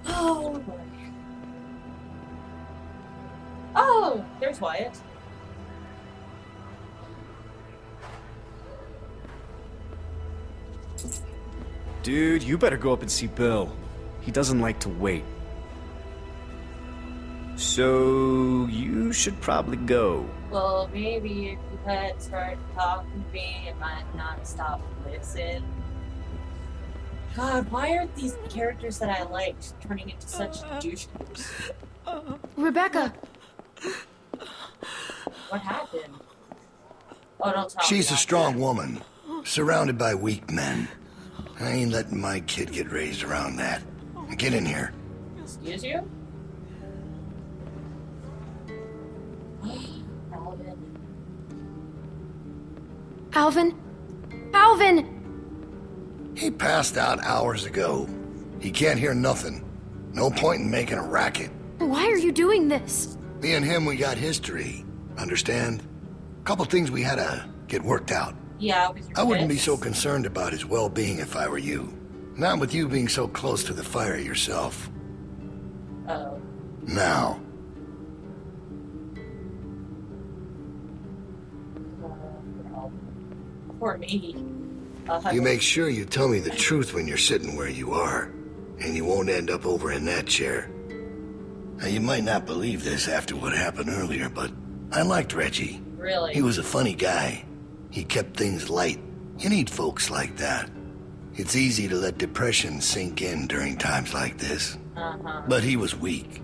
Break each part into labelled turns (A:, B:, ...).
A: Oh boy. Oh, there's Wyatt.
B: Dude, you better go up and see Bill. He doesn't like to wait. So, you should probably go.
A: Well, maybe if you had started talking to me, I might not stop and listen. God, why aren't these characters that I liked turning into such douchebags?
C: Rebecca!
A: What happened? Oh, don't tell me.
D: She's a strong woman, surrounded by weak men. I ain't letting my kid get raised around that. Get in here.
A: Excuse you? Alvin.
C: Alvin? Alvin!
D: He passed out hours ago. He can't hear nothing. No point in making a racket.
C: Why are you doing this?
D: Me and him, we got history. Understand? Couple things we had to get worked out.
A: Yeah, with your
D: I wouldn't be
A: kids.
D: so concerned about his well-being if I were you. Not with you being so close to the fire yourself.
A: Uh-oh.
D: Now,
A: Poor me.
D: you make sure you tell me the truth when you're sitting where you are, and you won't end up over in that chair. Now, you might not believe this after what happened earlier, but I liked Reggie.
A: Really?
D: He was a funny guy. He kept things light. You need folks like that. It's easy to let depression sink in during times like this. But he was weak.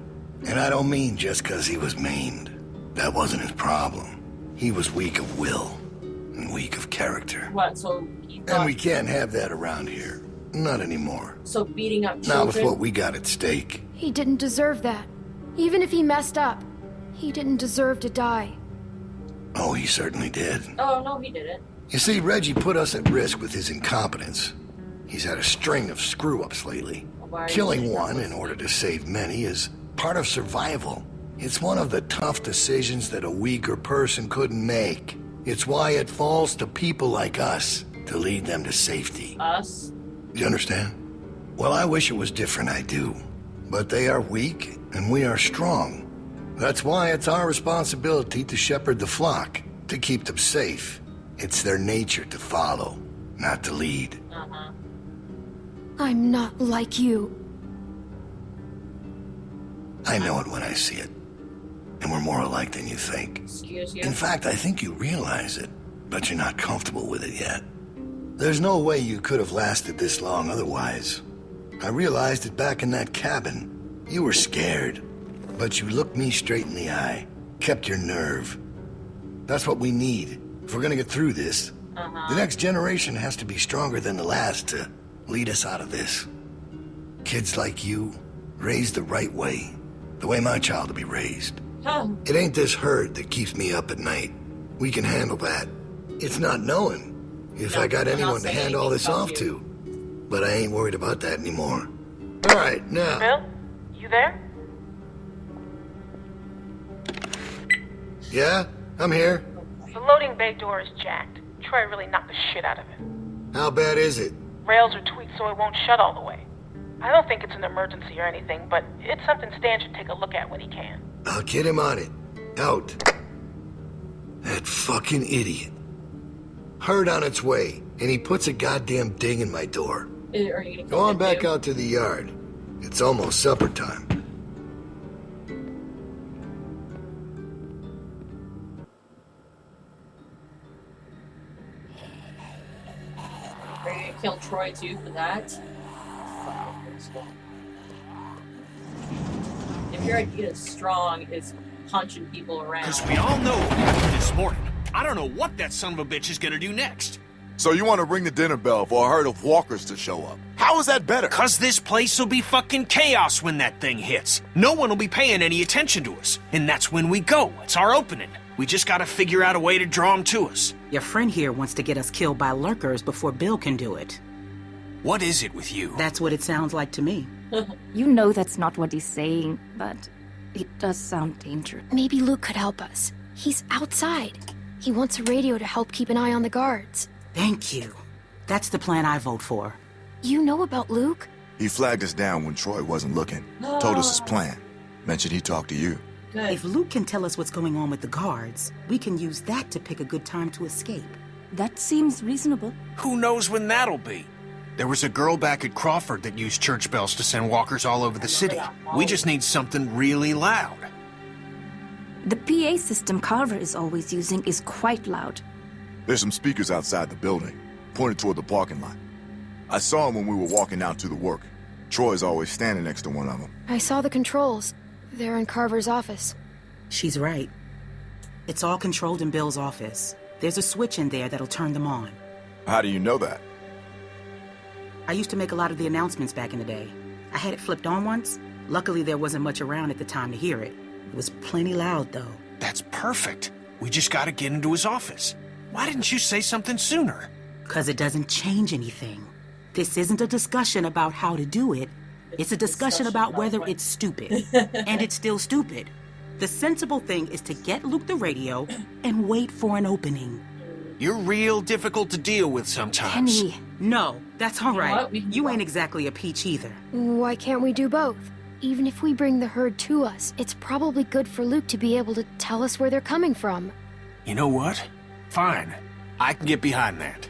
D: And I don't mean just 'cause he was maimed. That wasn't his problem. He was weak of will and weak of character.
A: What, so he
D: And
A: thought...
D: we can't have that around here. Not anymore.
A: So beating up
D: Not
A: children?
D: with what we got at stake.
C: He didn't deserve that. Even if he messed up, he didn't deserve to die.
D: Oh, he certainly did.
A: Oh, no, he didn't.
D: You see, Reggie put us at risk with his incompetence. He's had a string of screw-ups lately.
A: Why are you
D: Killing
A: saying
D: one
A: that?
D: in order to save many is part of survival. It's one of the tough decisions that a weaker person couldn't make. It's why it falls to people like us to lead them to safety.
A: Us?
D: You understand? Well, I wish it was different, I do. But they are weak, and we are strong. That's why it's our responsibility to shepherd the flock, to keep them safe. It's their nature to follow, not to lead.
C: I'm not like you.
D: I know it when I see it. And we're more alike than you think.
A: Excuse you?
D: In fact, I think you realize it, but you're not comfortable with it yet. There's no way you could have lasted this long otherwise. I realized it back in that cabin. You were scared, but you looked me straight in the eye, kept your nerve. That's what we need if we're gonna get through this. The next generation has to be stronger than the last to lead us out of this. Kids like you, raised the right way my child will be raised.
A: Huh.
D: It ain't this hurt that keeps me up at night. We can handle that. It's not knowing if I got
A: I'm not
D: anyone to
A: saying
D: hand all
A: anything
D: this
A: about
D: off
A: you.
D: to. But I ain't worried about that anymore. All right, now.
E: Bill, you there?
D: Yeah, I'm here.
E: The loading bay door is jacked. Troy really knocked the shit out of it.
D: How bad is it?
E: Rails are tweaked so it won't shut all the way. I don't think it's an emergency or anything, but it's something Stan should take a look at when he can.
D: I'll get him on it. Out. That fucking idiot. Heard on its way, and he puts a goddamn ding in my door.
A: Are you gonna
D: Go
A: kill
D: on
A: him
D: back
A: too?
D: out to the yard. It's almost supper time.
A: Are you gonna kill Troy too for that? If your idea is strong, is punching people around.
F: Because we all know what happened this morning. I don't know what that son of a bitch is gonna do next.
G: So you want to ring the dinner bell for a herd of walkers to show up? How is that better?
F: Because this place will be fucking chaos when that thing hits. No one will be paying any attention to us. And that's when we go. It's our opening. We just gotta figure out a way to draw them to us.
H: Your friend here wants to get us killed by lurkers before Bill can do it.
F: What is it with you?
H: That's what it sounds like to me.
I: You know that's not what he's saying, but it does sound dangerous.
C: Maybe Luke could help us. He's outside. He wants a radio to help keep an eye on the guards.
H: Thank you. That's the plan I vote for.
C: You know about Luke?
G: He flagged us down when Troy wasn't looking. Told us his plan. Mentioned he talked to you.
A: Good.
H: If Luke can tell us what's going on with the guards, we can use that to pick a good time to escape.
I: That seems reasonable.
F: Who knows when that'll be? There was a girl back at Crawford that used church bells to send walkers all over the city. We just need something really loud.
I: The PA system Carver is always using is quite loud.
G: There's some speakers outside the building, pointed toward the parking lot. I saw them when we were walking out to the work. Troy's always standing next to one of them.
C: I saw the controls. They're in Carver's office.
H: She's right. It's all controlled in Bill's office. There's a switch in there that'll turn them on.
G: How do you know that?
H: I used to make a lot of the announcements back in the day. I had it flipped on once. Luckily, there wasn't much around at the time to hear it. It was plenty loud, though.
F: That's perfect. We just gotta get into his office. Why didn't you say something sooner?
H: 'Cause it doesn't change anything. This isn't a discussion about how to do it. It's a discussion about whether it's stupid. And it's still stupid. The sensible thing is to get Luke the radio and wait for an opening.
F: You're real difficult to deal with sometimes.
I: Kenny,
H: No, that's all
A: You know
H: right.
A: what? We can
H: You
A: do
H: ain't
A: both.
H: exactly a peach either.
C: Why can't we do both? Even if we bring the herd to us, it's probably good for Luke to be able to tell us where they're coming from.
F: You know what? Fine. I can get behind that.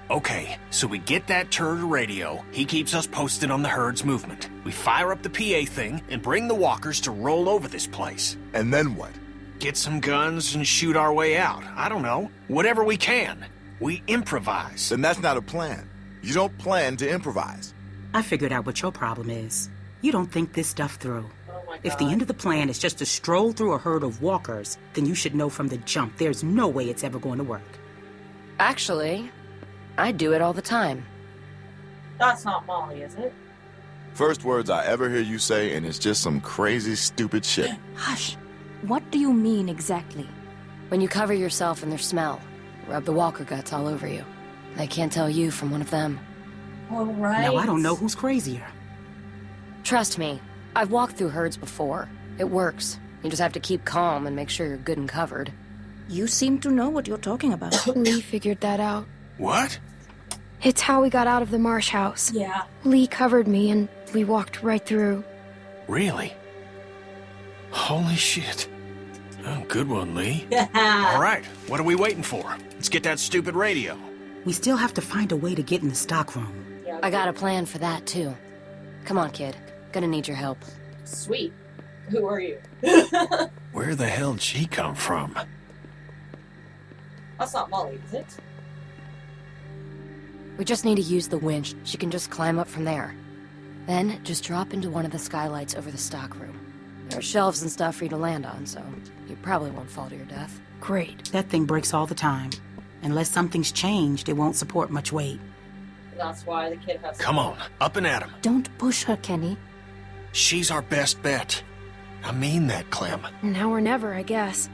F: Okay, so we get that turd radio. He keeps us posted on the herd's movement. We fire up the PA thing and bring the walkers to roll over this place.
G: And then what?
F: Get some guns and shoot our way out. I don't know. Whatever we can. We improvise.
G: Then that's not a plan. You don't plan to improvise.
H: I figured out what your problem is. You don't think this stuff through.
A: Oh my
H: If the
A: God.
H: end of the plan is just to stroll through a herd of walkers, then you should know from the jump there's no way it's ever going to work.
J: Actually, I do it all the time.
A: That's not Molly, is it?
G: First words I ever hear you say, and it's just some crazy, stupid shit.
I: hush. What do you mean exactly?
J: When you cover yourself in their smell, rub the walker guts all over you. They can't tell you from one of them.
A: All right.
H: Now, I don't know who's crazier.
J: Trust me, I've walked through herds before. It works. You just have to keep calm and make sure you're good and covered.
I: You seem to know what you're talking about.
C: Lee figured that out.
F: What?
C: It's how we got out of the Marsh house.
A: Yeah.
C: Lee covered me and we walked right through.
F: Really? Holy shit. Oh, good one, Lee. All
A: Yeah.
F: right, what are we waiting for? Let's get that stupid radio.
H: We still have to find a way to get in the stockroom.
J: I got a plan for that, too. Come on, kid. Gonna need your help.
A: Sweet. Who are you?
F: Where the hell did she come from?
A: That's not Molly, is it?
J: We just need to use the winch. She can just climb up from there. Then, just drop into one of the skylights over the stockroom. There are shelves and stuff for you to land on, so you probably won't fall to your death.
C: Great.
H: That thing breaks all the time. Unless something's changed, it won't support much weight.
A: That's why the kid has.
F: Come on, up and at him.
I: Don't push her, Kenny.
F: She's our best bet. I mean that, Clem.
C: Now or never, I guess.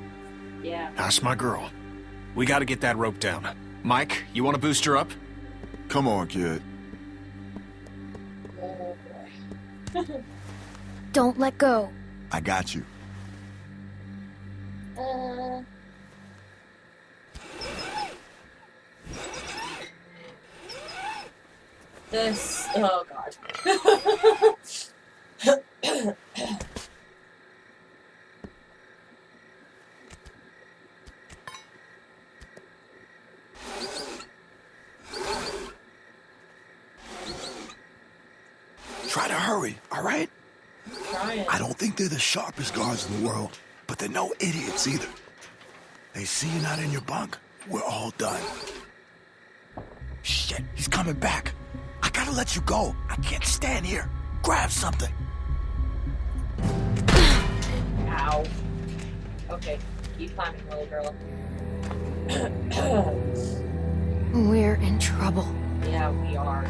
A: Yeah.
F: That's my girl. We gotta get that rope down. Mike, you wanna boost her up?
G: Come on, kid.
A: Oh boy.
C: Don't let go.
G: I got you.
A: This. Oh god.
D: Try to hurry, all right?
A: Trying.
D: I don't think they're the sharpest guards in the world, but they're no idiots either. They see you not in your bunk, we're all done. Shit, he's coming back. I gotta let you go. I can't stand here. Grab something.
A: Ow. Okay, keep climbing, little girl.
C: We're in trouble.
A: Yeah, we are.